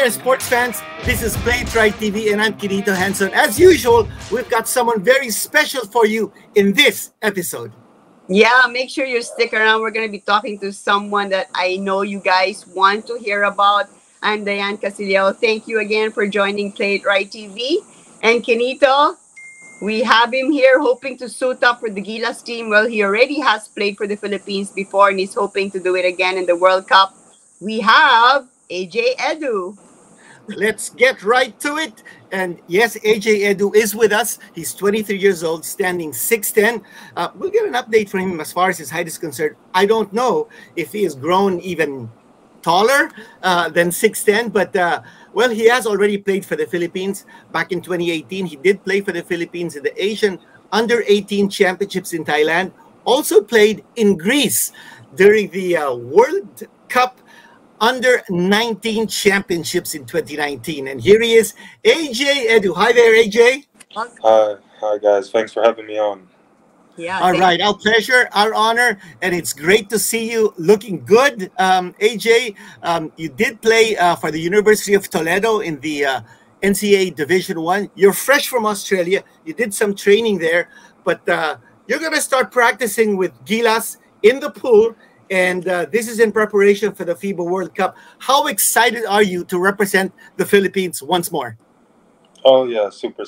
there, sports fans. This is Playitright TV, and I'm Kinito Hanson. As usual, we've got someone very special for you in this episode. Yeah, make sure you stick around. We're going to be talking to someone that I know you guys want to hear about. I'm Bayan. Thank you again for joining Playitright TV. And Kinito, we have him here hoping to suit up for the Gilas team. Well, he already has played for the Philippines before and he's hoping to do it again in the World Cup. We have AJ Edu. Let's get right to it. And yes, AJ Edu is with us. He's 23 years old, standing 6'10". We'll get an update from him as far as his height is concerned. I don't know if he has grown even taller than 6'10", but well, he has already played for the Philippines. Back in 2018, he did play for the Philippines in the Asian Under-18 Championships in Thailand. Also played in Greece during the World Cup Under-19 Championships in 2019. And here he is, AJ Edu. Hi there, AJ. Hi guys. Thanks for having me on. Yeah. All right, our pleasure, our honor, and it's great to see you looking good. AJ, you did play for the University of Toledo in the NCAA Division I. You're fresh from Australia. You did some training there, but you're going to start practicing with Gilas in the pool, and this is in preparation for the FIBA World Cup. How excited are you to represent the Philippines once more? Oh yeah, super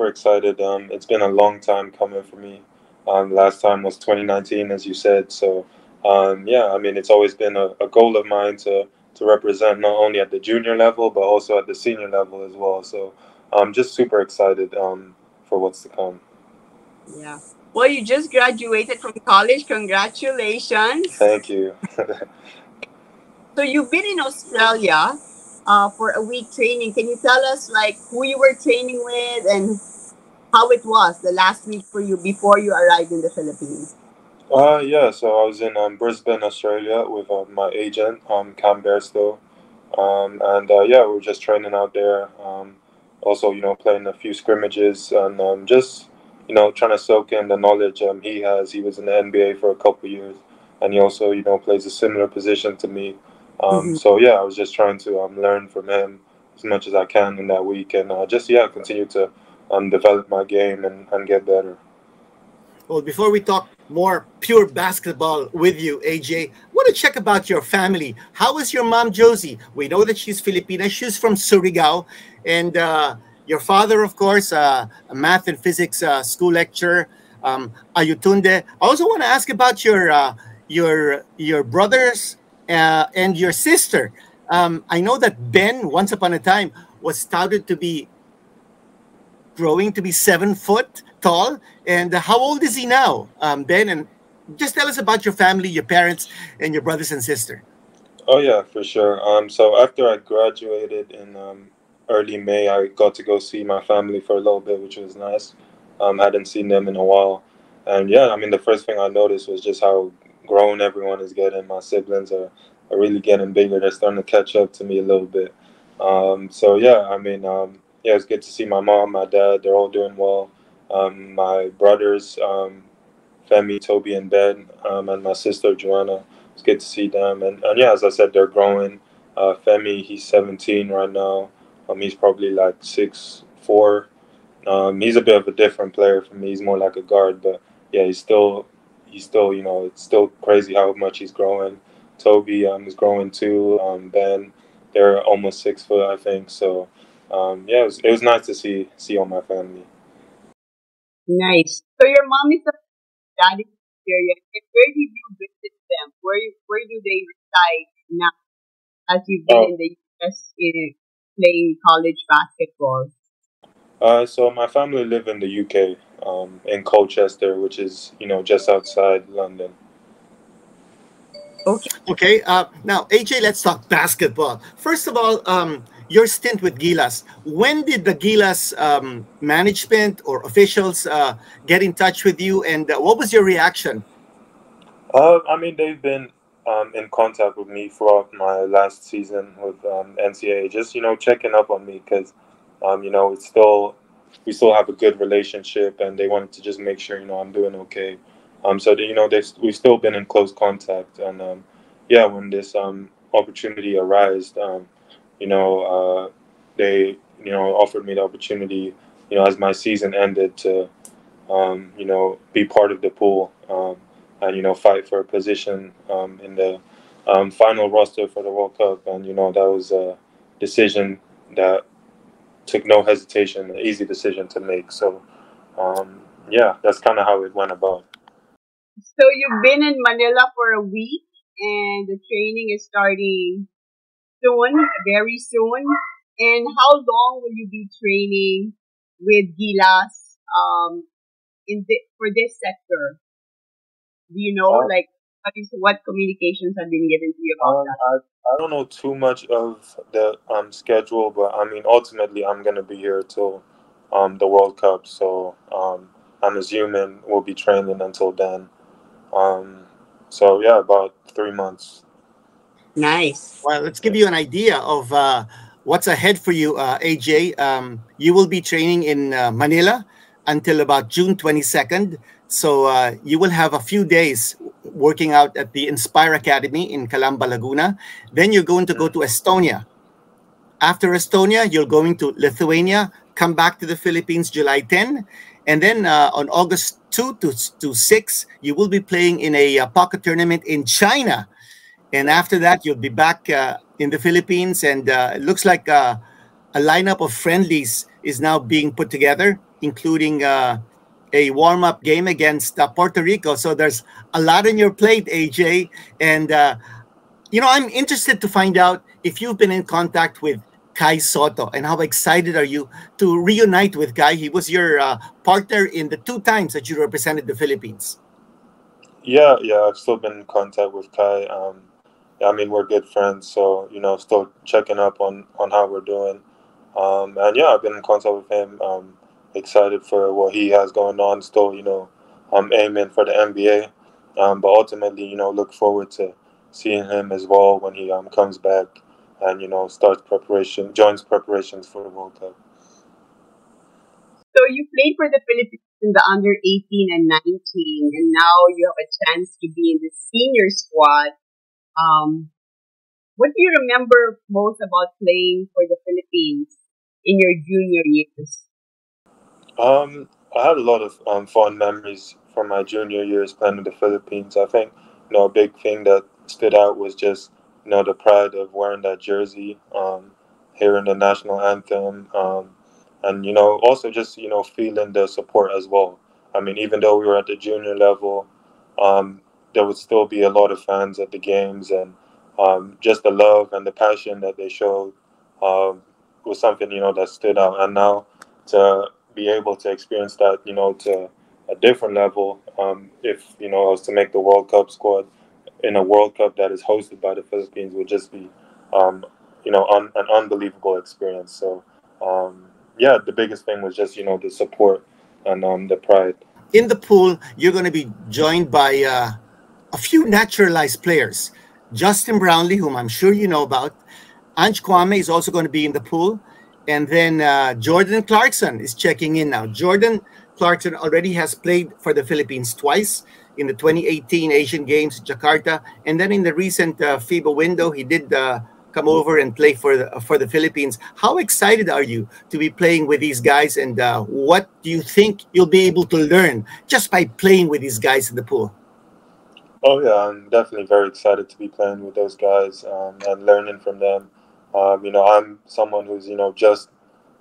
excited. It's been a long time coming for me. Last time was 2019, as you said. So yeah, I mean, it's always been a goal of mine to represent not only at the junior level but also at the senior level as well. So I'm just super excited for what's to come. Yeah. Well, you just graduated from college. Congratulations. Thank you. So you've been in Australia for a week training. Can you tell us like who you were training with and how it was the last week for you before you arrived in the Philippines? Yeah, so I was in Brisbane, Australia with my agent, Cam Bairstow. And yeah, we were just training out there. Also, playing a few scrimmages and just, trying to soak in the knowledge he has. He was in the NBA for a couple of years, and he also, plays a similar position to me. So yeah, I was just trying to learn from him as much as I can in that week, and just continue to develop my game and get better. Well, before we talk more pure basketball with you, AJ, I want to check about your family. How is your mom, Josie? We know that she's Filipina. She's from Surigao. And your father, of course, a math and physics school lecturer, Ayutunde. I also want to ask about your brothers and your sister. I know that Ben, once upon a time, was touted to be growing to be 7 foot tall. And how old is he now, Ben? And just tell us about your family, your parents, and your brothers and sister. Oh yeah, for sure. So after I graduated in early May, I got to go see my family for a little bit, which was nice. Hadn't seen them in a while, and yeah, I mean, the first thing I noticed was just how grown everyone is getting. My siblings are really getting bigger. They're starting to catch up to me a little bit. So yeah, I mean, yeah, it's good to see my mom, my dad. They're all doing well. My brothers, Femi, Toby, and Ben, and my sister Joanna. It's good to see them. And yeah, as I said, they're growing. Femi, he's 17 right now. He's probably like 6'4". He's a bit of a different player from me. He's more like a guard, but yeah, he's still, it's still crazy how much he's growing. Toby is growing too. Ben, they're almost 6 foot, I think. So yeah, it was nice to see all my family. Nice. So your mom is a dad is Australia. Where did you visit them? Where do they reside now? As you've been in the US playing college basketball. So my family live in the UK, in Colchester, which is just outside London. Okay. Okay. Now, AJ, let's talk basketball. First of all, your stint with Gilas. When did the Gilas management or officials get in touch with you, and what was your reaction? I mean, they've been in contact with me throughout my last season with NCAA, just checking up on me because we still have a good relationship, and they wanted to just make sure I'm doing okay. So we've still been in close contact, and yeah, when this opportunity arose, you know, they offered me the opportunity, as my season ended, to be part of the pool, and fight for a position in the final roster for the World Cup. And that was a decision that took no hesitation, an easy decision to make. So yeah, that's kind of how it went about. So you've been in Manila for a week, and the training is starting soon, very soon. And how long will you be training with Gilas for this sector? Do you know, Uh, like, what communications have been given to you about that? I don't know too much of the schedule, but I mean, ultimately, I'm gonna be here till the World Cup. So I'm assuming we'll be training until then. Um, so yeah, about 3 months. Nice. Well, let's give you an idea of what's ahead for you, AJ. You will be training in Manila until about June 22nd. So you will have a few days working out at the Inspire Academy in Calamba, Laguna. Then you're going to go to Estonia. After Estonia, you're going to Lithuania, come back to the Philippines July 10. And then on August 2 to 6, you will be playing in a pocket tournament in China. And after that, you'll be back in the Philippines. And it looks like a lineup of friendlies is now being put together, including a warm-up game against Puerto Rico. So there's a lot on your plate, AJ. And, I'm interested to find out if you've been in contact with Kai Soto, and how excited are you to reunite with Kai? He was your partner in the 2 times that you represented the Philippines. Yeah, yeah, I've still been in contact with Kai. Yeah, I mean, we're good friends, so still checking up on how we're doing. And yeah, I've been in contact with him. Excited for what he has going on. Still, I'm aiming for the NBA. But ultimately, look forward to seeing him as well when he comes back and joins preparations for the World Cup. So you played for the Philippines in the under 18 and 19, and now you have a chance to be in the senior squad. Um, what do you remember most about playing for the Philippines in your junior years? I had a lot of fond memories from my junior years playing in the Philippines. I think a big thing that stood out was just the pride of wearing that jersey, hearing the national anthem, and also just feeling the support as well. I mean, even though we were at the junior level, um, there would still be a lot of fans at the games, and just the love and the passion that they showed um, was something that stood out. And now to be able to experience that, to a different level. If I was to make the World Cup squad in a World Cup that is hosted by the Philippines, would just be, an unbelievable experience. So, yeah, the biggest thing was just the support and the pride. In the pool, you're going to be joined by a few naturalized players. Justin Brownlee, whom I'm sure you know about. Ange Kwame is also going to be in the pool. And then Jordan Clarkson is checking in now. Jordan Clarkson already has played for the Philippines twice in the 2018 Asian Games, Jakarta. And then in the recent FIBA window, he did come over and play for the Philippines. How excited are you to be playing with these guys? And what do you think you'll be able to learn just by playing with these guys in the pool? Oh yeah, I'm definitely very excited to be playing with those guys and learning from them. I'm someone who's just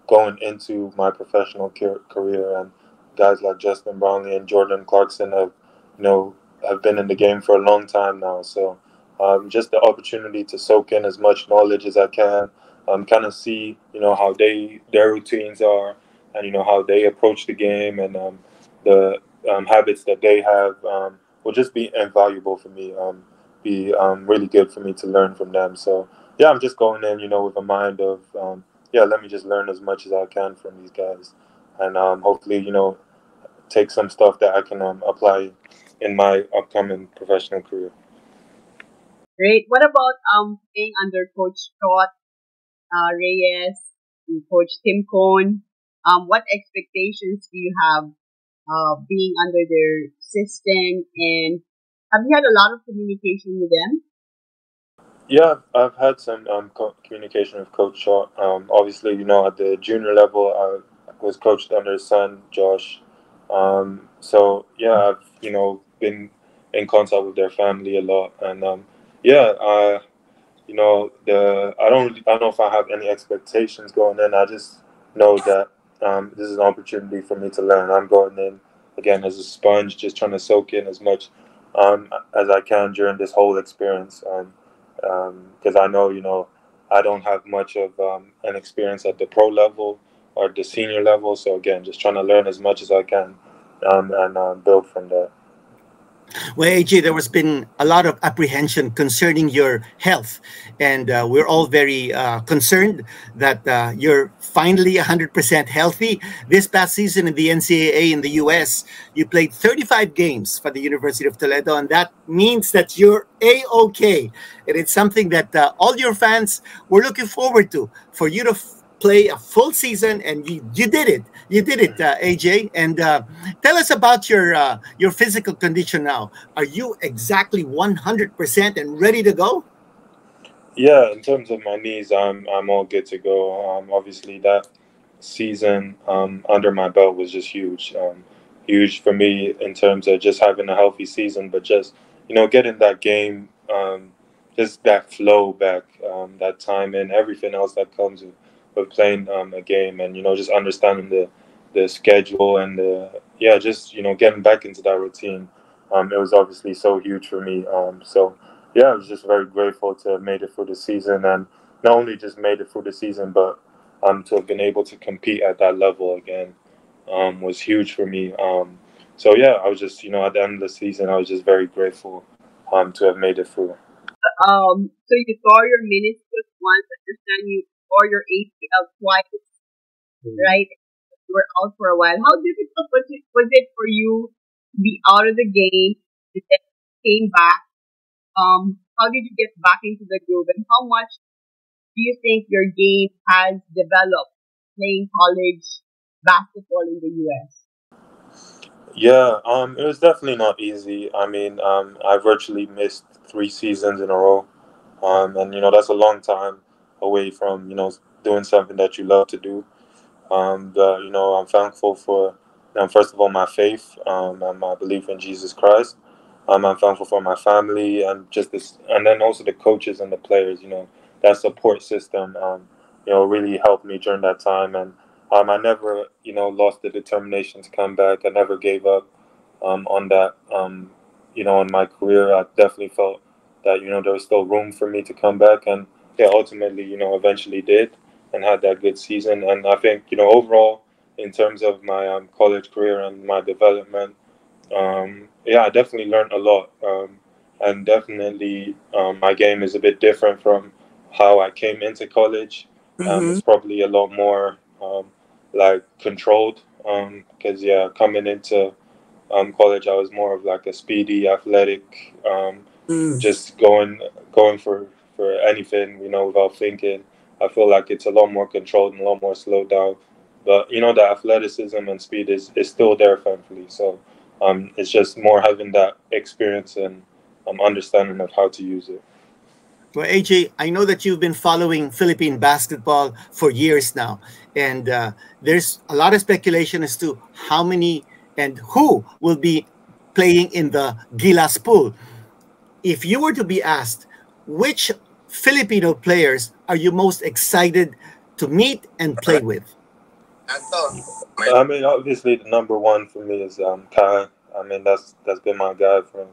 going into my professional career, and guys like Justin Brownlee and Jordan Clarkson you know have been in the game for a long time now. So just the opportunity to soak in as much knowledge as I can, kind of see how their routines are, and how they approach the game, and the habits that they have will just be invaluable for me. Be really good for me to learn from them. So yeah, I'm just going in with a mind of yeah, let me just learn as much as I can from these guys, and hopefully, take some stuff that I can apply in my upcoming professional career. Great. What about playing under Coach Scott Reyes and Coach Tim Cohn? What expectations do you have being under their system, and have you had a lot of communication with them? Yeah, I've had some communication with Coach Shaw. Obviously, at the junior level, I was coached under his son, Josh. So yeah, I've been in contact with their family a lot, and yeah, the I don't know if I have any expectations going in. I just know that this is an opportunity for me to learn. I'm going in again as a sponge, just trying to soak in as much as I can during this whole experience. Because I know I don't have much of an experience at the pro level or the senior level. So again, just trying to learn as much as I can and build from there. Well, AJ, there has been a lot of apprehension concerning your health, and we're all very concerned that you're finally 100% healthy. This past season in the NCAA in the US, you played 35 games for the University of Toledo, and that means that you're A-OK. And it's something that all your fans were looking forward to, for you to play a full season, and you did it. You did it, AJ. And tell us about your physical condition now. Are you exactly 100% and ready to go? Yeah, in terms of my knees, I'm all good to go. Obviously, that season under my belt was just huge, huge for me in terms of just having a healthy season, but just getting that game, just that flow back, that time and everything else that comes with playing a game, and just understanding the schedule and just getting back into that routine. It was obviously so huge for me. So yeah, I was just very grateful to have made it through the season, and not only just made it through the season, but to have been able to compete at that level again was huge for me. So yeah, I was just at the end of the season, I was just very grateful to have made it through. So you tore your meniscus once, understand you tore your ACL twice, right? You were out for a while. How difficult was it for you to be out of the game and then came back? How did you get back into the groove, and how much do you think your game has developed playing college basketball in the US? Yeah, it was definitely not easy. I mean, I virtually missed 3 seasons in a row, and that's a long time away from doing something that you love to do. But I'm thankful for, first of all, my faith and my belief in Jesus Christ. I'm thankful for my family and just this, and then also the coaches and the players. That support system. Really helped me during that time, and I never, lost the determination to come back. I never gave up on that. In my career, I definitely felt that there was still room for me to come back, and yeah, ultimately, eventually did and had that good season. And I think, overall, in terms of my college career and my development, yeah, I definitely learned a lot. And definitely, my game is a bit different from how I came into college. Mm-hmm. It's probably a lot more like controlled. Because, yeah, coming into college, I was more of like a speedy, athletic, Mm. just going for anything, without thinking. I feel like it's a lot more controlled and a lot more slowed down. But the athleticism and speed is still there, thankfully. So it's just more having that experience and understanding of how to use it. Well, AJ, I know that you've been following Philippine basketball for years now, and there's a lot of speculation as to how many and who will be playing in the Gilas pool. If you were to be asked, which Filipino players are you most excited to meet and play with? I mean, obviously, the number one for me is Kai. I mean, that's been my guy from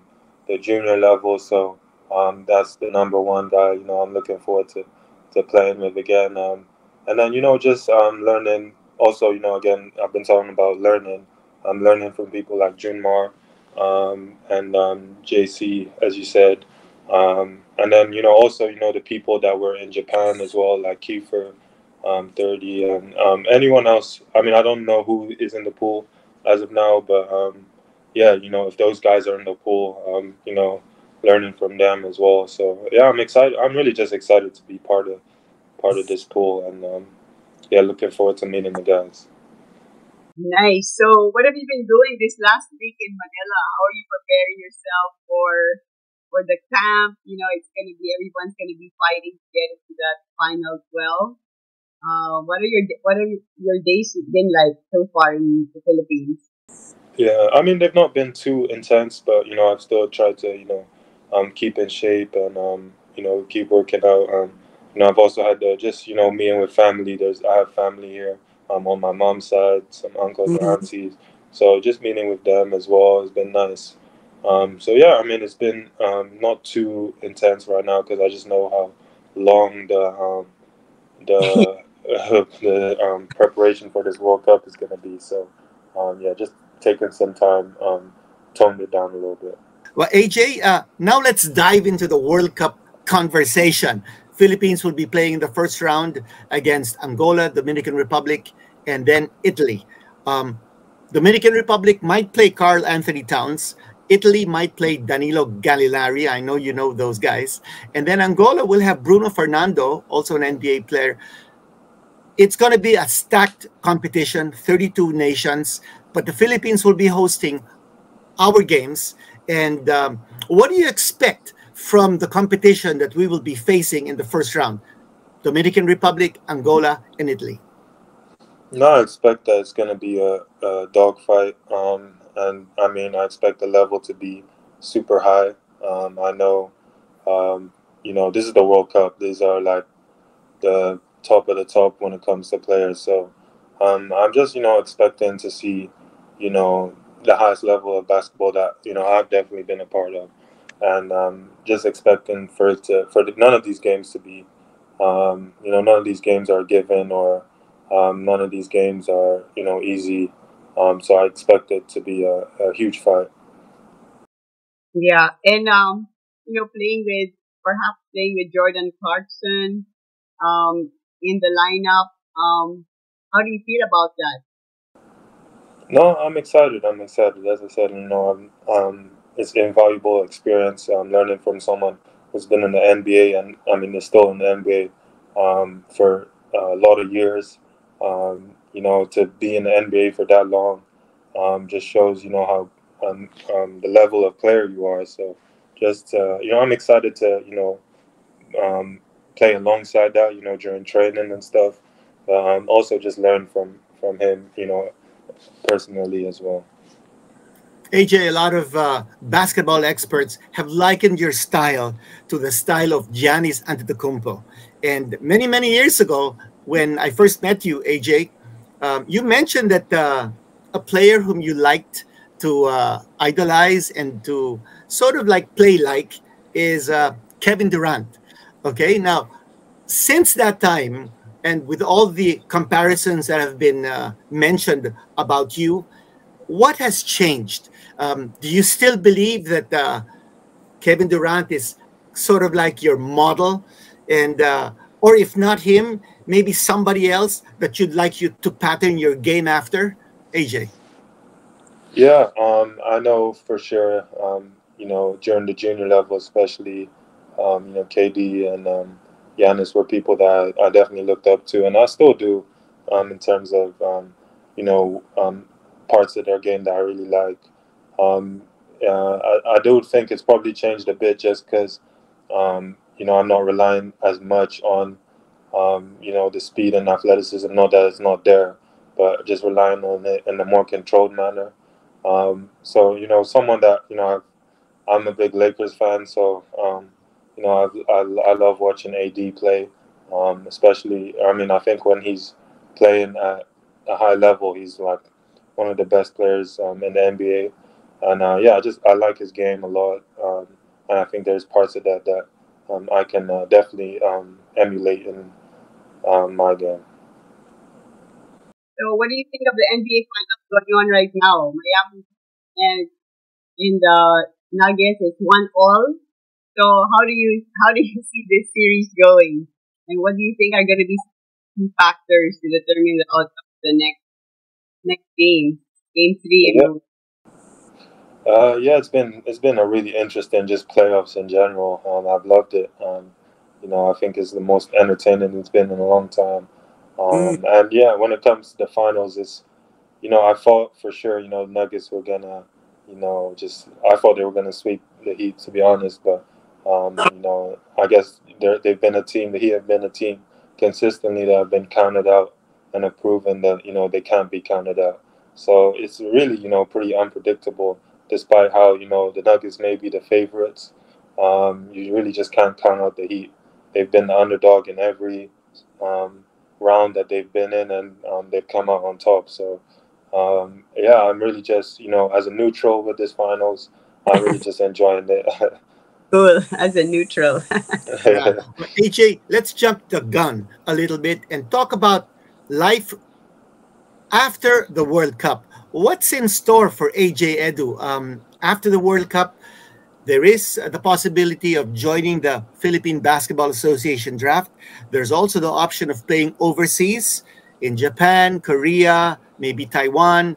the junior level. So that's the number one guy. I'm looking forward to playing with again. And then just learning. Also, again, I've been talking about learning. I'm learning from people like Junmar and JC, as you said. And then also the people that were in Japan as well, like Kiefer. 30, and anyone else. I mean, I don't know who is in the pool as of now, but yeah, if those guys are in the pool, learning from them as well. So yeah, I'm excited. I'm really just excited to be part of this pool, and yeah, looking forward to meeting the guys. Nice. So, what have you been doing this last week in Manila? How are you preparing yourself for for the camp. You know, it's gonna be everyone's gonna be fighting to get into that final 12. What are your days been like so far in the Philippines? Yeah, I mean they've not been too intense, but I've still tried to keep in shape and keep working out. I've also had just meeting with family. I have family here on my mom's side, some uncles and Mhm. aunties. So just meeting with them as well has been nice. So yeah, I mean it's been not too intense right now because I just know how long the the preparation for this World Cup is going to be. So, yeah, just taking some time, toned it down a little bit. Well, AJ, now let's dive into the World Cup conversation. Philippines will be playing the first round against Angola, Dominican Republic, and then Italy. Um, Dominican Republic might play Carl Anthony Towns. Italy might play Danilo Gallinari. I know you know those guys. And then Angola will have Bruno Fernando, also an NBA player. It's going to be a stacked competition, 32 nations, but the Philippines will be hosting our games. And what do you expect from the competition that we will be facing in the first round? Dominican Republic, Angola, and Italy. No, I expect that it's going to be a dogfight. And I mean, I expect the level to be super high. I know, this is the World Cup. These are like the top of the top when it comes to players. So I'm just expecting to see the highest level of basketball that I've definitely been a part of, and just expecting none of these games to be none of these games are given or none of these games are easy. So I expect it to be a huge fight. Yeah, and perhaps playing with Jordan Clarkson in the lineup. How do you feel about that? No, I'm excited. I'm excited. As I said, it's invaluable experience. Learning from someone who's been in the NBA and I mean, is still in the NBA for a lot of years. To be in the NBA for that long just shows how the level of player you are. So, just I'm excited to um, play alongside that. During training and stuff. Also, just learn from him. Personally as well. AJ, a lot of basketball experts have likened your style to the style of Giannis Antetokounmpo. And many, many years ago, when I first met you, AJ, you mentioned that a player whom you liked to idolize and to sort of like play like is Kevin Durant. Okay, now since that time, and with all the comparisons that have been mentioned about you, what has changed? Do you still believe that Kevin Durant is sort of like your model, and or if not him, maybe somebody else that you'd like you to pattern your game after? AJ. Yeah, I know for sure. During the junior level, especially, KD and Giannis were people that I definitely looked up to, and I still do, in terms of you know, um, parts of their game that I really like. Um, I do think it's probably changed a bit just because, I'm not relying as much on, the speed and athleticism. Not that it's not there, but just relying on it in a more controlled manner. So someone that I'm a big Lakers fan, so I love watching AD play, especially. I mean, I think when he's playing at a high level, he's like one of the best players in the NBA, and yeah, I like his game a lot, and I think there's parts of that I can definitely emulate in my game. So, what do you think of the NBA finals going on right now? Miami and in the Nuggets is 1-1. So, how do you see this series going? And what do you think are going to be key factors to determine the outcome of the next game, game three? Yeah. Yeah, it's been a really interesting just playoffs in general. I've loved it. I think it's the most entertaining it's been in a long time. And yeah, when it comes to the finals, I thought for sure, Nuggets were gonna, just I thought they were gonna sweep the Heat, to be honest. But you know, I guess they've been a team. The Heat have been a team consistently that have been counted out and have proven that, you know, they can't be counted out. So it's really, you know, pretty unpredictable. Despite how, you know, the Nuggets may be the favorites, you really just can't count out the Heat. They've been the underdog in every round that they've been in, and they've come out on top. So yeah, I'm really just, you know, as a neutral with this finals, I'm really just enjoying it. Cool, as a neutral. Yeah. Well, AJ, let's jump the gun a little bit and talk about life after the World Cup. What's in store for AJ Edu? After the World Cup, there is the possibility of joining the Philippine Basketball Association draft. There's also the option of playing overseas in Japan, Korea, maybe Taiwan.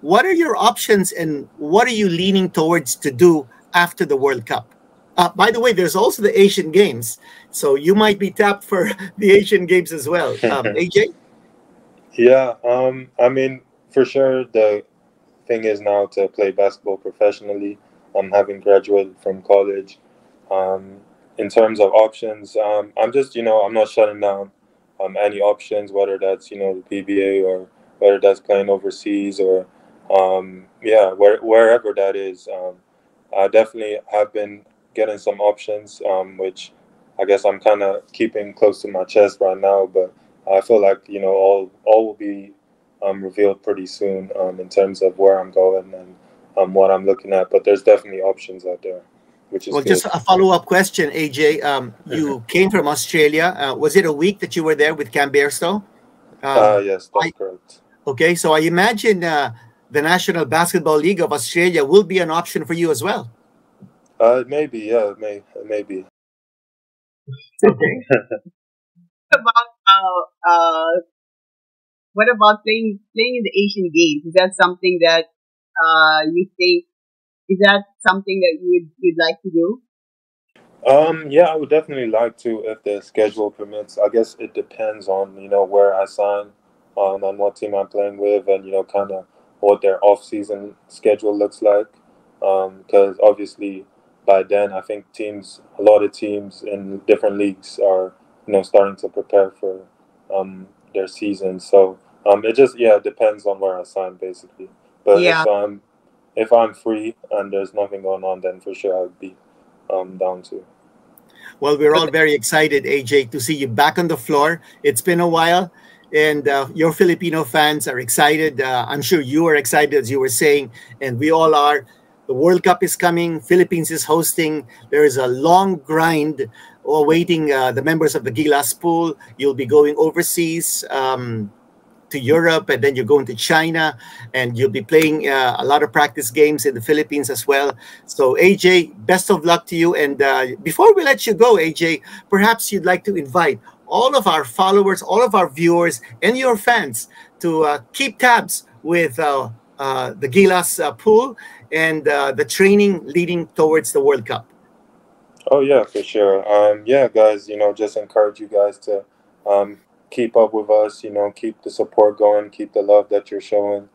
What are your options, and what are you leaning towards to do after the World Cup? By the way, there's also the Asian Games, so you might be tapped for the Asian Games as well. AJ? Yeah, I mean, for sure, the thing is now to play basketball professionally. Having graduated from college. In terms of options, I'm just, you know, I'm not shutting down any options, whether that's, you know, the PBA or whether that's playing overseas or, yeah, wherever that is. I definitely have been getting some options, which I guess I'm kind of keeping close to my chest right now. But I feel like, you know, all will be revealed pretty soon in terms of where I'm going and what I'm looking at. But there's definitely options out there, which is Well, good. just a follow-up question, AJ. You came from Australia. Was it a week that you were there with Cam Bairstow? Yes, that's correct. Okay, so I imagine the National Basketball League of Australia will be an option for you as well. Maybe, yeah, maybe. Okay. What about playing in the Asian Games? Is that something that you think? Is that something that you'd like to do? Yeah, I would definitely like to if the schedule permits. I guess it depends on, you know, where I sign, on what team I'm playing with, and, you know, kind of what their off-season schedule looks like. Because obviously by then I think a lot of teams in different leagues are, you know, starting to prepare for their season. So it just, yeah, it depends on where I sign basically. But Yeah. if I'm free and there's nothing going on, then for sure I'd be down to. Well, we're all very excited, AJ, to see you back on the floor. It's been a while, and your Filipino fans are excited. I'm sure you are excited, as you were saying, and we all are. The World Cup is coming. Philippines is hosting. There is a long grind awaiting the members of the Gilas pool. You'll be going overseas to Europe, and then you're going to China, and you'll be playing a lot of practice games in the Philippines as well. So AJ, best of luck to you. And before we let you go, AJ, perhaps you'd like to invite all of our followers, all of our viewers, and your fans to keep tabs with the Gilas pool and the training leading towards the World Cup. Oh yeah, for sure. Yeah, guys, you know, just encourage you guys to keep up with us. You know, keep the support going, keep the love that you're showing.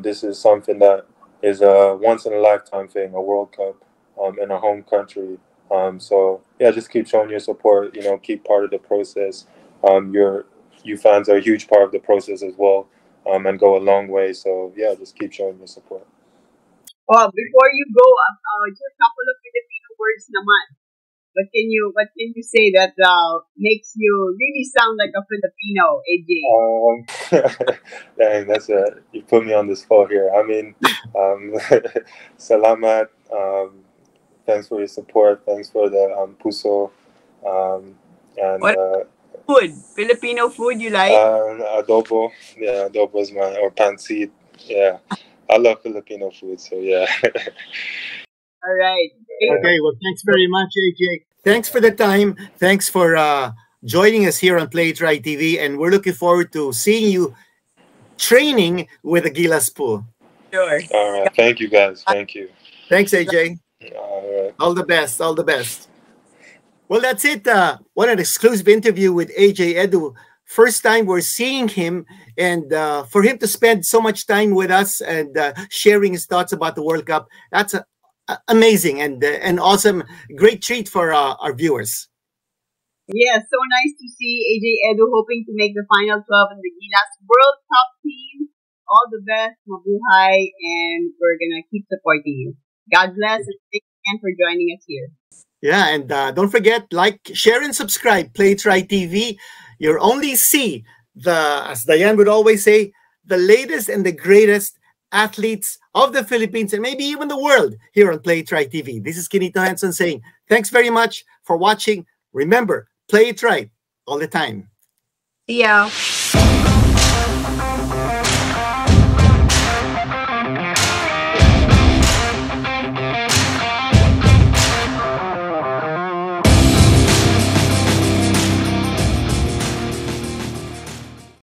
This is something that is a once in a lifetime thing, a World Cup in our home country. So yeah, just keep showing your support. You know, keep part of the process. You fans are a huge part of the process as well, and go a long way. So yeah, just keep showing your support. Oh, before you go, just a couple of Filipino words naman. What can you say that makes you really sound like a Filipino, AJ? Dang, you put me on the spot here. I mean, salamat. Thanks for your support. Thanks for the puso. And What food? Filipino food you like? adobo. Yeah, adobo is or pancit. Yeah, I love Filipino food. So yeah. All right. Okay, well, thanks very much, AJ. Thanks for the time. Thanks for joining us here on Playitright TV, and we're looking forward to seeing you training with the Gilas pool. Sure. All right. Thank you, guys. Thank you. Thanks, AJ. All right. All the best. All the best. Well, that's it. What an exclusive interview with AJ Edu. First time we're seeing him, and for him to spend so much time with us and sharing his thoughts about the World Cup, that's amazing and awesome. Great treat for our viewers. Yeah, so nice to see AJ Edu hoping to make the final 12 in the Gilas World Cup team. All the best, mabuhay, and we're gonna keep supporting you. God bless, and thanks again for joining us here. Yeah, and don't forget, like, share, and subscribe. Playitright TV. You'll only see as Diane would always say, the latest and the greatest athletes of the Philippines and maybe even the world here on Playitright TV. This is Kinito Henson saying thanks very much for watching. Remember, play it right all the time. See ya.